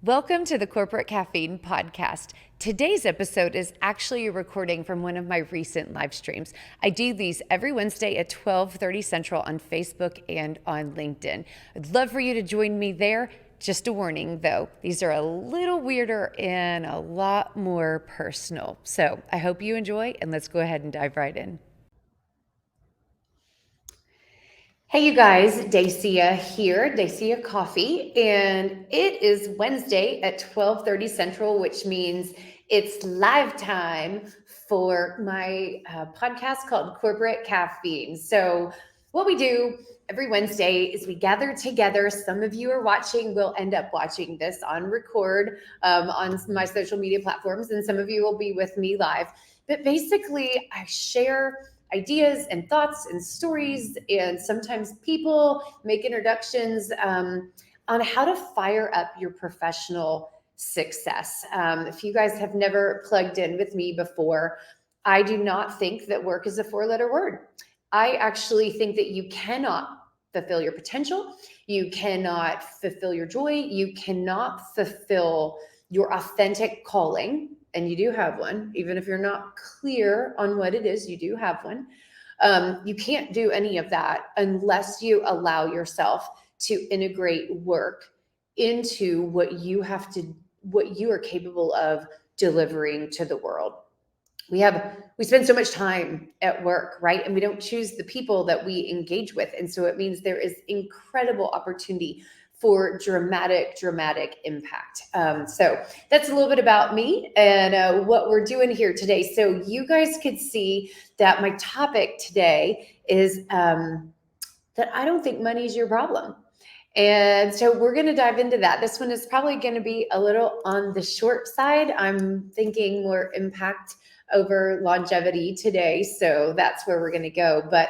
Welcome to the Corporate Caffeine podcast. Today's episode is actually a recording from one of my recent live streams. I do these every Wednesday at 12:30 Central on Facebook and on LinkedIn. I'd love for you to join me there. Just a warning though, these are a little weirder and a lot more personal. So I hope you enjoy, and let's go ahead and dive right in. Hey you guys, Dacia here, Dacia Coffee, and it is Wednesday at 12:30 Central, which means it's live time for my podcast called Corporate Caffeine. So what we do every Wednesday is we gather together. Some of you are watching, will end up watching this on record on my social media platforms, and some of you will be with me live. But basically, I share ideas and thoughts and stories, and sometimes people make introductions on how to fire up your professional success. If you guys have never plugged in with me before, I do not think that work is a four-letter word. I actually think that you cannot fulfill your potential. You cannot fulfill your joy. You cannot fulfill your authentic calling. And you do have one, even if you're not clear on what it is, you do have one. You can't do any of that unless you allow yourself to integrate work into what you are capable of delivering to the world. We spend so much time at work, right? And we don't choose the people that we engage with. And so it means there is incredible opportunity for dramatic impact. So that's a little bit about me and what we're doing here today. So you guys could see that my topic today is that I don't think money is your problem. And so we're going to dive into that. This one is probably going to be a little on the short side. I'm thinking more impact over longevity today. So that's where we're going to go. But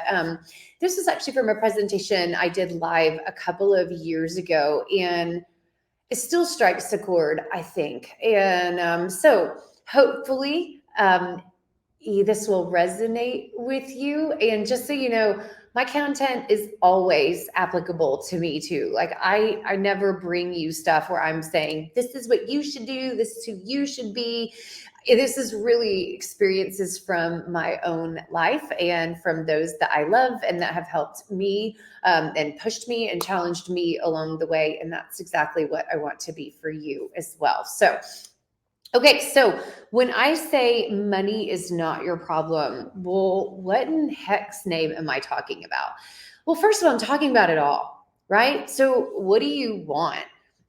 this is actually from a presentation I did live a couple of years ago, and it still strikes a chord, I think. And so hopefully this will resonate with you. And just so you know, my content is always applicable to me too. Like I never bring you stuff where I'm saying, this is what you should do. This is who you should be. This is really experiences from my own life and from those that I love and that have helped me and pushed me and challenged me along the way. And that's exactly what I want to be for you as well. So, okay, so when I say money is not your problem, well, what in heck's name am I talking about? Well, first of all, I'm talking about it all, right? So what do you want?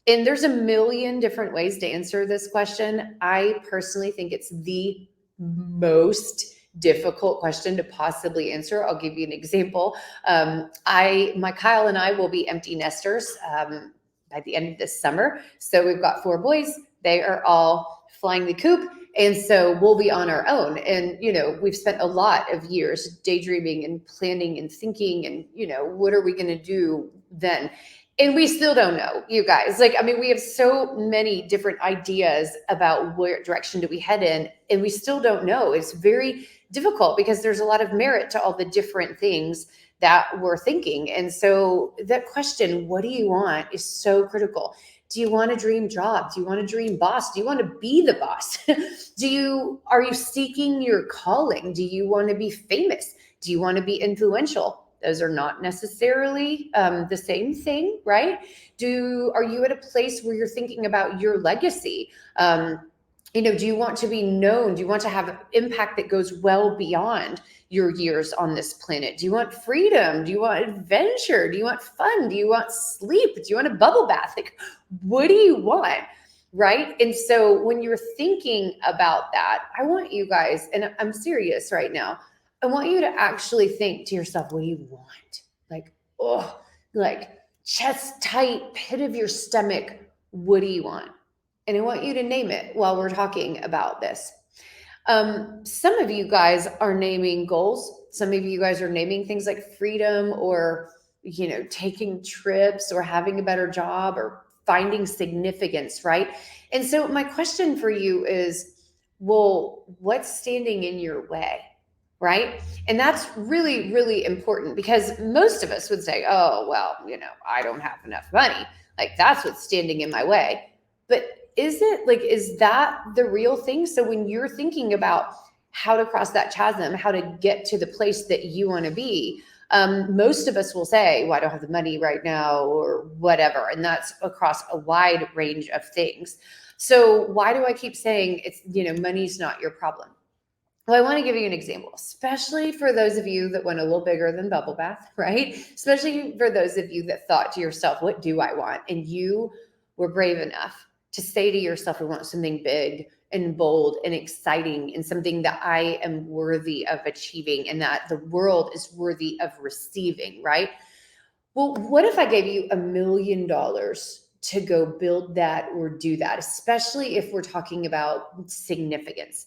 And there's a million different ways to answer this question. I personally think it's the most difficult question to possibly answer. I'll give you an example. My Kyle and I will be empty nesters by the end of this summer. So we've got 4 boys. They are all flying the coop. And so we'll be on our own. And, we've spent a lot of years daydreaming and planning and thinking and, what are we going to do then? And we still don't know, you guys. We have so many different ideas about where direction do we head in, and we still don't know. It's very difficult because there's a lot of merit to all the different things that we're thinking. And so that question, what do you want, is so critical. Do you want a dream job? Do you want a dream boss? Do you want to be the boss? Are you seeking your calling? Do you want to be famous? Do you want to be influential? Those are not necessarily the same thing, right? Are you at a place where you're thinking about your legacy? Do you want to be known? Do you want to have impact that goes well beyond your years on this planet? Do you want freedom? Do you want adventure? Do you want fun? Do you want sleep? Do you want a bubble bath? What do you want? Right? And so when you're thinking about that, I want you guys, and I'm serious right now, I want you to actually think to yourself, what do you want? Chest tight, pit of your stomach. What do you want? And I want you to name it while we're talking about this. Some of you guys are naming goals. Some of you guys are naming things like freedom or, taking trips or having a better job or finding significance, right? And so my question for you is, well, what's standing in your way? Right? And that's really, really important because most of us would say, oh, well, I don't have enough money. That's what's standing in my way. But is that the real thing? So when you're thinking about how to cross that chasm, how to get to the place that you want to be, most of us will say, well, I don't have the money right now or whatever. And that's across a wide range of things. So why do I keep saying money's not your problem? Well, I want to give you an example, especially for those of you that went a little bigger than bubble bath, right? Especially for those of you that thought to yourself, what do I want? And you were brave enough to say to yourself, I want something big and bold and exciting and something that I am worthy of achieving and that the world is worthy of receiving, right? Well, what if I gave you $1 million to go build that or do that, especially if we're talking about significance?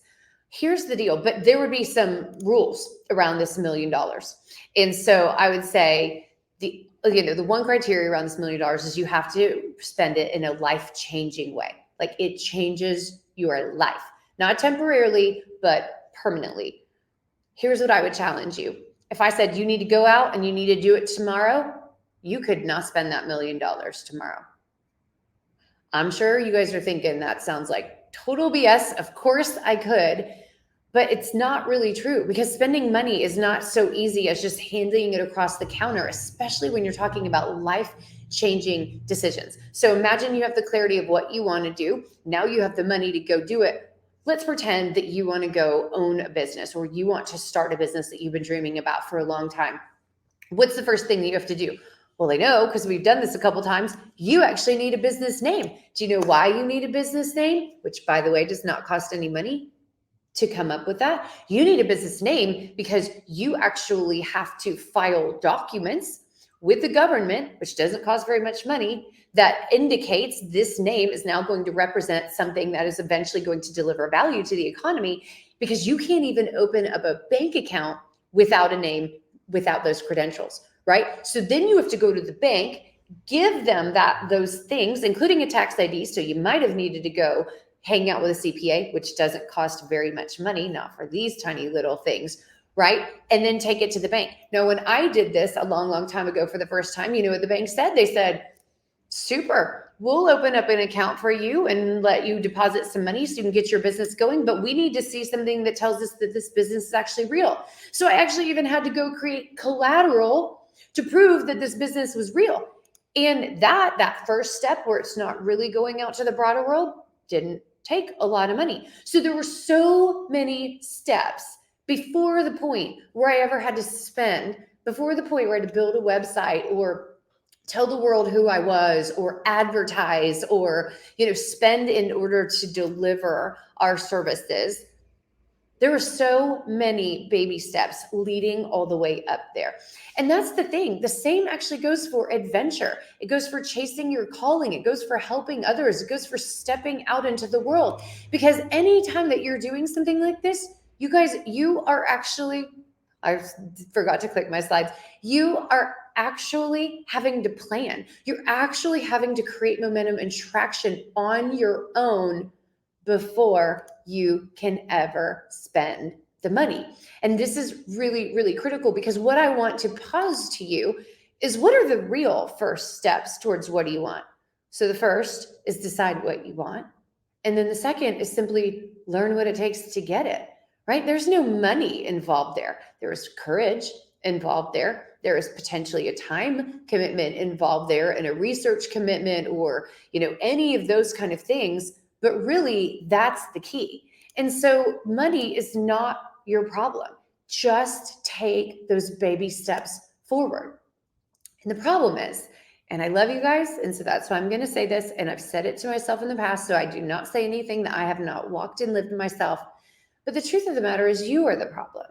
Here's the deal, but there would be some rules around this $1 million. And so I would say the one criteria around this $1 million is you have to spend it in a life-changing way. Like it changes your life, not temporarily, but permanently. Here's what I would challenge you. If I said you need to go out and you need to do it tomorrow, you could not spend that $1 million tomorrow. I'm sure you guys are thinking that sounds like total BS. Of course I could, but it's not really true because spending money is not so easy as just handing it across the counter, especially when you're talking about life-changing decisions. So imagine you have the clarity of what you want to do. Now you have the money to go do it. Let's pretend that you want to go own a business or you want to start a business that you've been dreaming about for a long time. What's the first thing that you have to do? Well, I know because we've done this a couple times. You actually need a business name. Do you know why you need a business name? Which, by the way, does not cost any money to come up with that. You need a business name because you actually have to file documents with the government, which doesn't cost very much money, that indicates this name is now going to represent something that is eventually going to deliver value to the economy, because you can't even open up a bank account without a name, without those credentials, right? So then you have to go to the bank, give them those things, including a tax ID. So you might have needed to go hang out with a CPA, which doesn't cost very much money, not for these tiny little things, right? And then take it to the bank. Now, when I did this a long, long time ago for the first time, you know what the bank said? They said, super, we'll open up an account for you and let you deposit some money so you can get your business going, but we need to see something that tells us that this business is actually real. So I actually even had to go create collateral to prove that this business was real. And that first step where it's not really going out to the broader world didn't take a lot of money. So there were so many steps before the point where I ever had to spend, before the point where I had to build a website or tell the world who I was or advertise or, spend in order to deliver our services. There were so many baby steps leading all the way up there. And that's the thing. The same actually goes for adventure. It goes for chasing your calling. It goes for helping others. It goes for stepping out into the world. Because anytime that you're doing something like this, you guys, you are actually, I forgot to click my slides. You are actually having to plan. You're actually having to create momentum and traction on your own before you can ever spend the money. And this is really, really critical, because what I want to pose to you is, what are the real first steps towards what do you want? So the first is decide what you want. And then the second is simply learn what it takes to get it, right? There's no money involved there. There is courage involved there. There is potentially a time commitment involved there and a research commitment or, any of those kind of things. But really, that's the key. And so money is not your problem. Just take those baby steps forward. And the problem is, and I love you guys, and so that's why I'm going to say this, and I've said it to myself in the past, so I do not say anything that I have not walked and lived myself. But the truth of the matter is, you are the problem.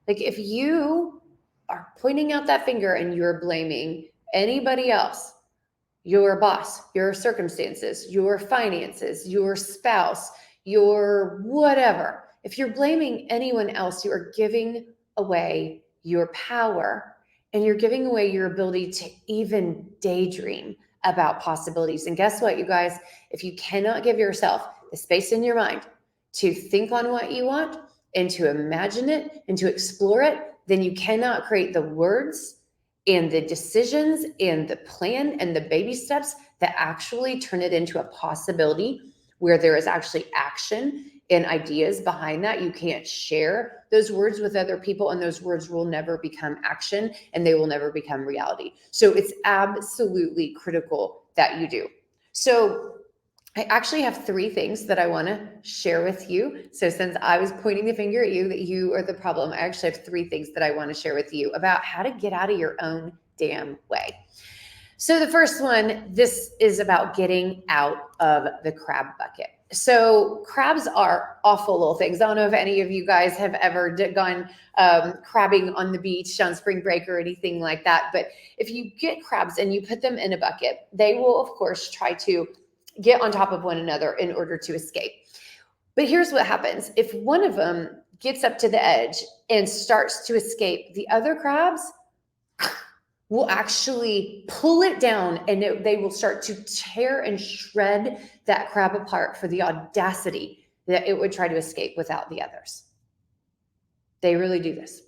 Like, if you are pointing out that finger and you're blaming anybody else, your boss, your circumstances, your finances, your spouse, your whatever, if you're blaming anyone else, you are giving away your power and you're giving away your ability to even daydream about possibilities. And guess what, you guys? If you cannot give yourself the space in your mind to think on what you want and to imagine it and to explore it, then you cannot create the words and the decisions and the plan and the baby steps that actually turn it into a possibility where there is actually action and ideas behind that. You can't share those words with other people, and those words will never become action and they will never become reality. So it's absolutely critical that you do. So I actually have 3 things that I want to share with you. So since I was pointing the finger at you that you are the problem, I actually have 3 things that I want to share with you about how to get out of your own damn way. So the first one, this is about getting out of the crab bucket. So crabs are awful little things. I don't know if any of you guys have ever gone crabbing on the beach on spring break or anything like that. But if you get crabs and you put them in a bucket, they will, of course, try to get on top of one another in order to escape. But here's what happens. If one of them gets up to the edge and starts to escape, the other crabs will actually pull it down, and they will start to tear and shred that crab apart for the audacity that it would try to escape without the others. They really do this.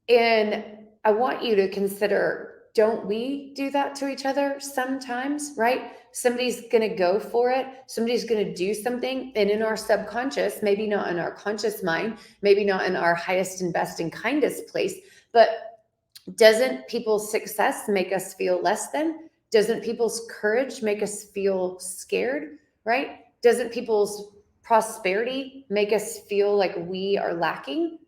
And I want you to consider, don't we do that to each other sometimes, right? Somebody's going to go for it. Somebody's going to do something. And in our subconscious, maybe not in our conscious mind, maybe not in our highest and best and kindest place, but doesn't people's success make us feel less than? Doesn't people's courage make us feel scared, right? Doesn't people's prosperity make us feel like we are lacking?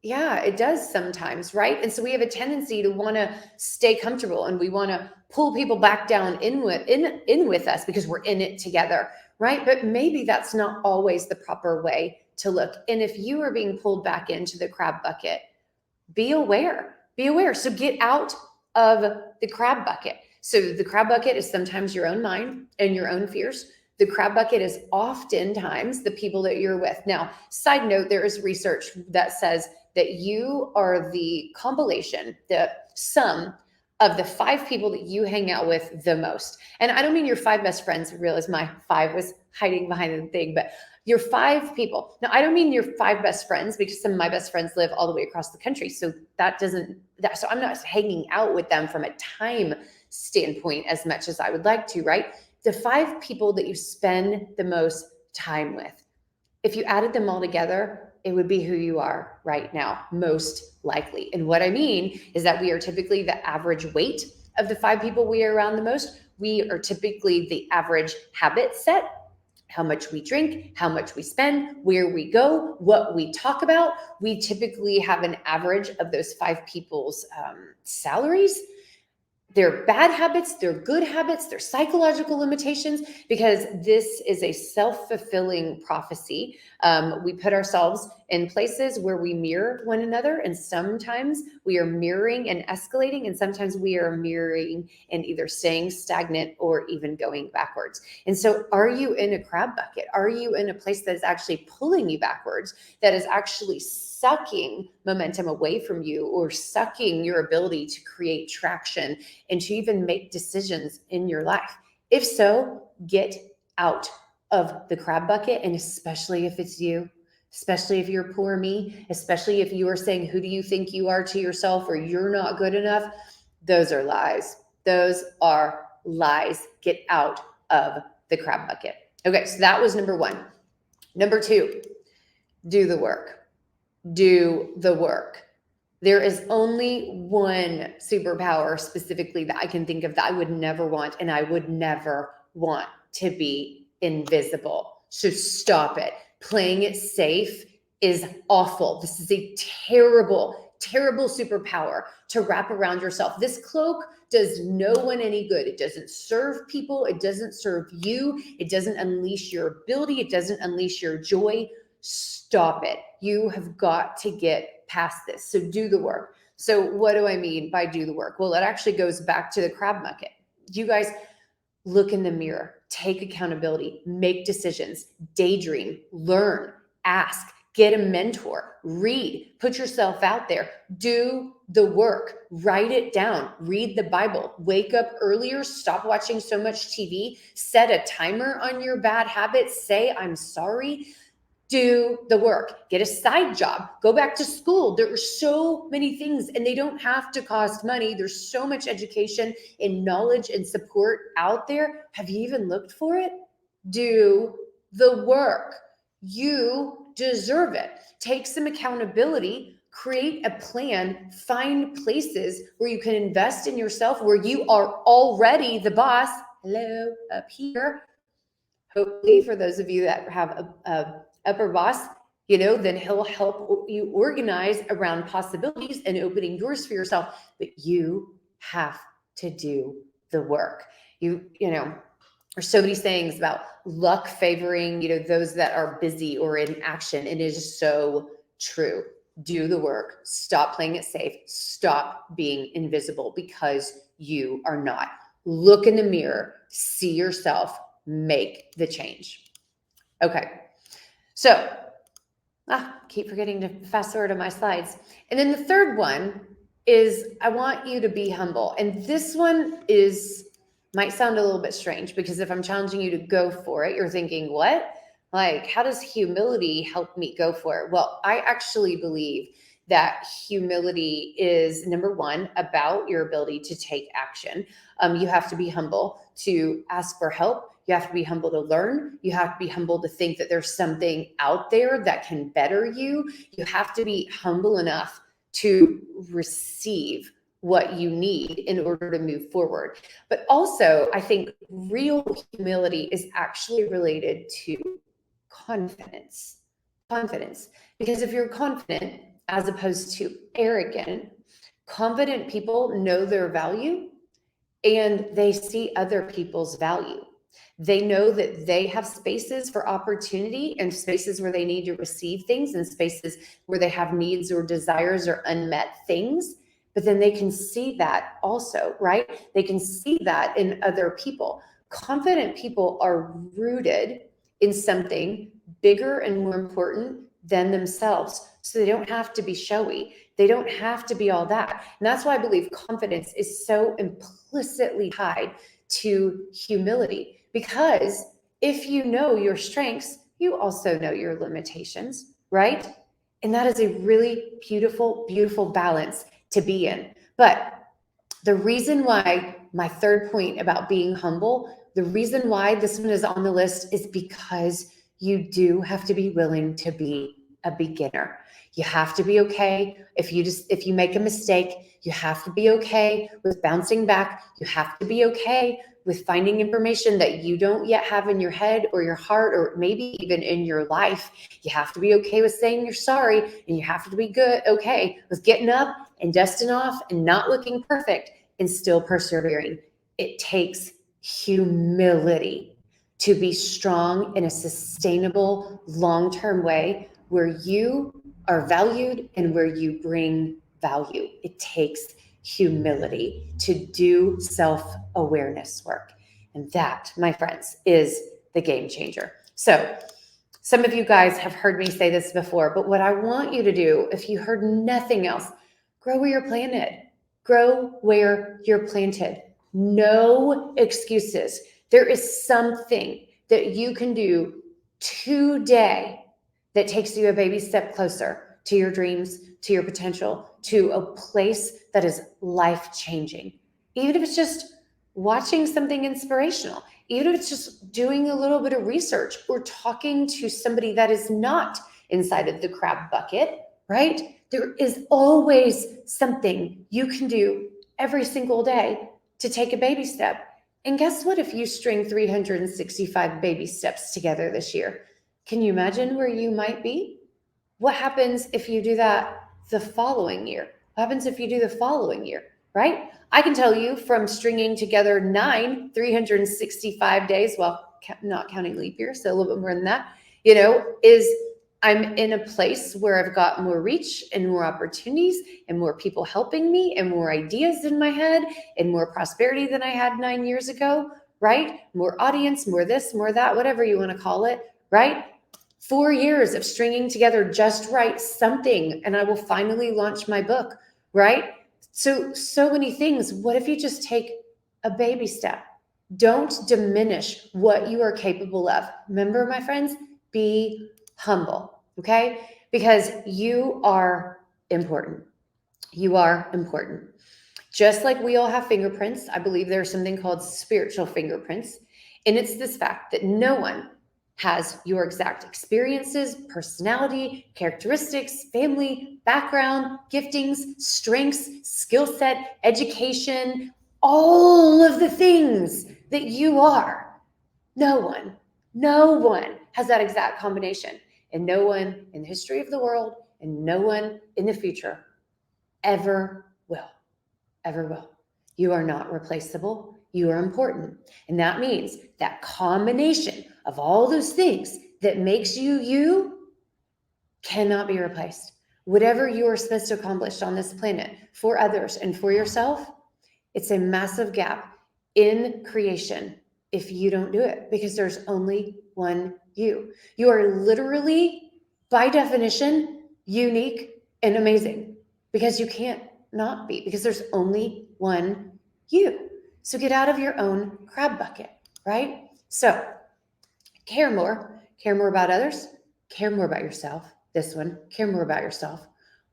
Yeah, it does sometimes, right? And so we have a tendency to want to stay comfortable, and we want to pull people back down in with us because we're in it together, right? But maybe that's not always the proper way to look. And if you are being pulled back into the crab bucket, be aware. Be aware. So get out of the crab bucket. So the crab bucket is sometimes your own mind and your own fears. The crab bucket is oftentimes the people that you're with. Now, side note, there is research that says that you are the compilation, the sum of the 5 people that you hang out with the most. And I don't mean your 5 best friends. I realize my 5 was hiding behind the thing, but your 5 people. Now, I don't mean your 5 best friends, because some of my best friends live all the way across the country. So so I'm not hanging out with them from a time standpoint as much as I would like to, right? The 5 people that you spend the most time with, if you added them all together, it would be who you are right now, most likely. And what I mean is that we are typically the average weight of the 5 people we are around the most. We are typically the average habit set, how much we drink, how much we spend, where we go, what we talk about. We typically have an average of those 5 people's salaries. They're bad habits, they're good habits, they're psychological limitations, because this is a self-fulfilling prophecy. We put ourselves in places where we mirror one another, and sometimes we are mirroring and escalating, and sometimes we are mirroring and either staying stagnant or even going backwards. And so are you in a crab bucket? Are you in a place that is actually pulling you backwards, that is actually sucking momentum away from you, or sucking your ability to create traction and to even make decisions in your life? If so, get out of the crab bucket. And especially if it's you, especially if you're poor me, especially if you are saying, who do you think you are to yourself, or you're not good enough, those are lies. Those are lies. Get out of the crab bucket. Okay, so that was number 1. Number 2, do the work. Do the work. There is only one superpower specifically that I can think of that I would never want, and I would never want to be invisible. So stop it. Playing it safe is awful. This is a terrible, terrible superpower to wrap around yourself. This cloak does no one any good. It doesn't serve people. It doesn't serve you. It doesn't unleash your ability. It doesn't unleash your joy. Stop it. You have got to get past this. So do the work. So what do I mean by do the work? Well, it actually goes back to the crab bucket. You guys look in the mirror, take accountability, make decisions, daydream, learn, ask, get a mentor, read, put yourself out there, do the work, write it down, read the Bible, wake up earlier, stop watching so much TV, set a timer on your bad habits, say, I'm sorry. Do the work, get a side job, go back to school. There are so many things and they don't have to cost money. There's so much education and knowledge and support out there. Have you even looked for it? Do the work. You deserve it. Take some accountability, create a plan, find places where you can invest in yourself, where you are already the boss. Hello, up here. Hopefully, for those of you that have a upper boss, then he'll help you organize around possibilities and opening doors for yourself. But you have to do the work. There's so many sayings about luck favoring, those that are busy or in action. And it is so true. Do the work. Stop playing it safe. Stop being invisible, because you are not. Look in the mirror, see yourself, make the change. Okay. So, keep forgetting to fast forward to my slides. And then the third one is, I want you to be humble. And this one might sound a little bit strange, because if I'm challenging you to go for it, you're thinking, what? Like, how does humility help me go for it? Well, I actually believe that humility is, number one, about your ability to take action. You have to be humble to ask for help. You have to be humble to learn. You have to be humble to think that there's something out there that can better you. You have to be humble enough to receive what you need in order to move forward. But also, I think real humility is actually related to confidence. Because if you're confident as opposed to arrogant, confident people know their value and they see other people's value. They know that they have spaces for opportunity and spaces where they need to receive things and spaces where they have needs or desires or unmet things. But then they can see that also, right? They can see that in other people. Confident people are rooted in something bigger and more important than themselves. So they don't have to be showy. They don't have to be all that. And that's why I believe confidence is so implicitly tied to humility. Because if you know your strengths, you also know your limitations, right? And that is a really beautiful, beautiful balance to be in. But the reason why my third point about being humble, the reason why this one is on the list is because you do have to be willing to be a beginner. You have to be okay if you make a mistake. You have to be okay with bouncing back. You have to be okay with finding information that you don't yet have in your head or your heart, or maybe even in your life. You have to be okay with saying you're sorry, and you have to be okay with getting up and dusting off and not looking perfect and still persevering. It takes humility to be strong in a sustainable, long-term way where you are valued and where you bring value. It takes humility to do self-awareness work. And that, my friends, is the game changer. So some of you guys have heard me say this before, but what I want you to do, if you heard nothing else, grow where you're planted. Grow where you're planted. No excuses. There is something that you can do today that takes you a baby step closer to your dreams, to your potential, to a place that is life-changing. Even if it's just watching something inspirational, even if it's just doing a little bit of research or talking to somebody that is not inside of the crab bucket, right? There is always something you can do every single day to take a baby step. And guess what? If you string 365 baby steps together this year, can you imagine where you might be? What happens if you do that the following year? What happens if you do the following year, right? I can tell you from stringing together 365 days, well, not counting leap year, so a little bit more than that, is I'm in a place where I've got more reach and more opportunities and more people helping me and more ideas in my head and more prosperity than I had 9 years ago, right? More audience, more this, more that, whatever you want to call it, right? 4 years of stringing together just right something, and I will finally launch my book, right? So many things. What if you just take a baby step? Don't diminish what you are capable of. Remember, my friends, be humble, okay? Because you are important. You are important. Just like we all have fingerprints, I believe there's something called spiritual fingerprints. And it's this fact that no one has your exact experiences, personality, characteristics, family, background, giftings, strengths, skill set, education, all of the things that you are. No one has that exact combination. And no one in the history of the world and no one in the future ever will. Ever will. You are not replaceable. You are important. And that means that combination of all those things that makes you you cannot be replaced. Whatever you are supposed to accomplish on this planet for others and for yourself, it's a massive gap in creation if you don't do it, because there's only one you. You are literally, by definition, unique and amazing, because you can't not be, because there's only one you. So get out of your own crab bucket, right? So care more about others, care more about yourself. This one, care more about yourself.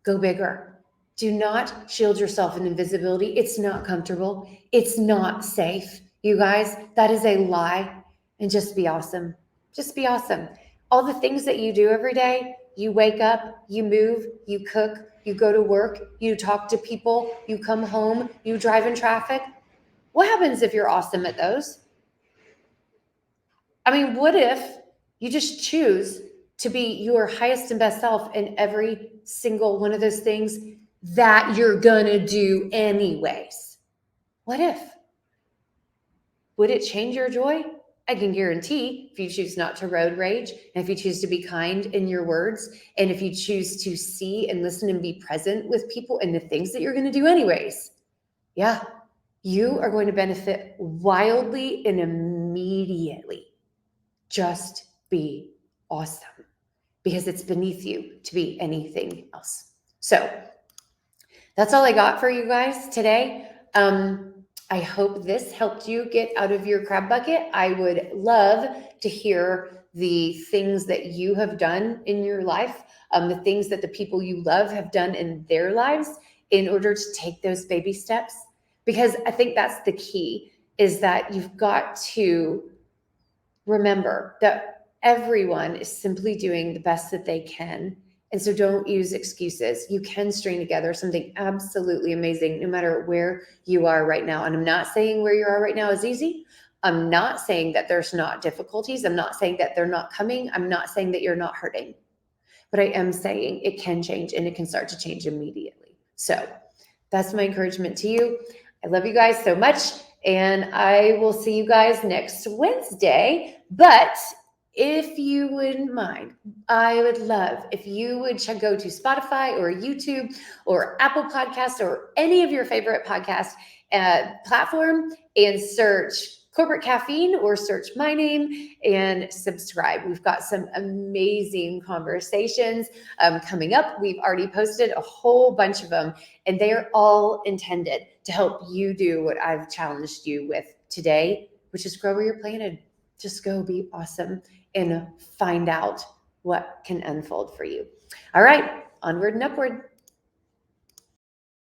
Go bigger. Do not shield yourself in invisibility. It's not comfortable. It's not safe. You guys, that is a lie. And just be awesome. Just be awesome. All the things that you do every day, you wake up, you move, you cook, you go to work, you talk to people, you come home, you drive in traffic. What happens if you're awesome at those? I mean, what if you just choose to be your highest and best self in every single one of those things that you're gonna do anyways? What if? Would it change your joy? I can guarantee, if you choose not to road rage, and if you choose to be kind in your words, and if you choose to see and listen and be present with people and the things that you're going to do anyways, yeah, you are going to benefit wildly and immediately. Just be awesome, because it's beneath you to be anything else. So that's all I got for you guys today. I hope this helped you get out of your crab bucket. I would love to hear the things that you have done in your life, the things that the people you love have done in their lives in order to take those baby steps. Because I think that's the key, is that you've got to remember that everyone is simply doing the best that they can. And so don't use excuses. You can string together something absolutely amazing no matter where you are right now. And I'm not saying where you are right now is easy. I'm not saying that there's not difficulties. I'm not saying that they're not coming. I'm not saying that you're not hurting. But I am saying it can change, and it can start to change immediately. So that's my encouragement to you. I love you guys so much, and I will see you guys next Wednesday. But if you wouldn't mind, I would love if you would go to Spotify or YouTube or Apple Podcasts or any of your favorite podcast platform and search Corporate Caffeine or search my name and subscribe. We've got some amazing conversations coming up. We've already posted a whole bunch of them, and they are all intended to help you do what I've challenged you with today, which is grow where you're planted. Just go be awesome and find out what can unfold for you. All right, onward and upward.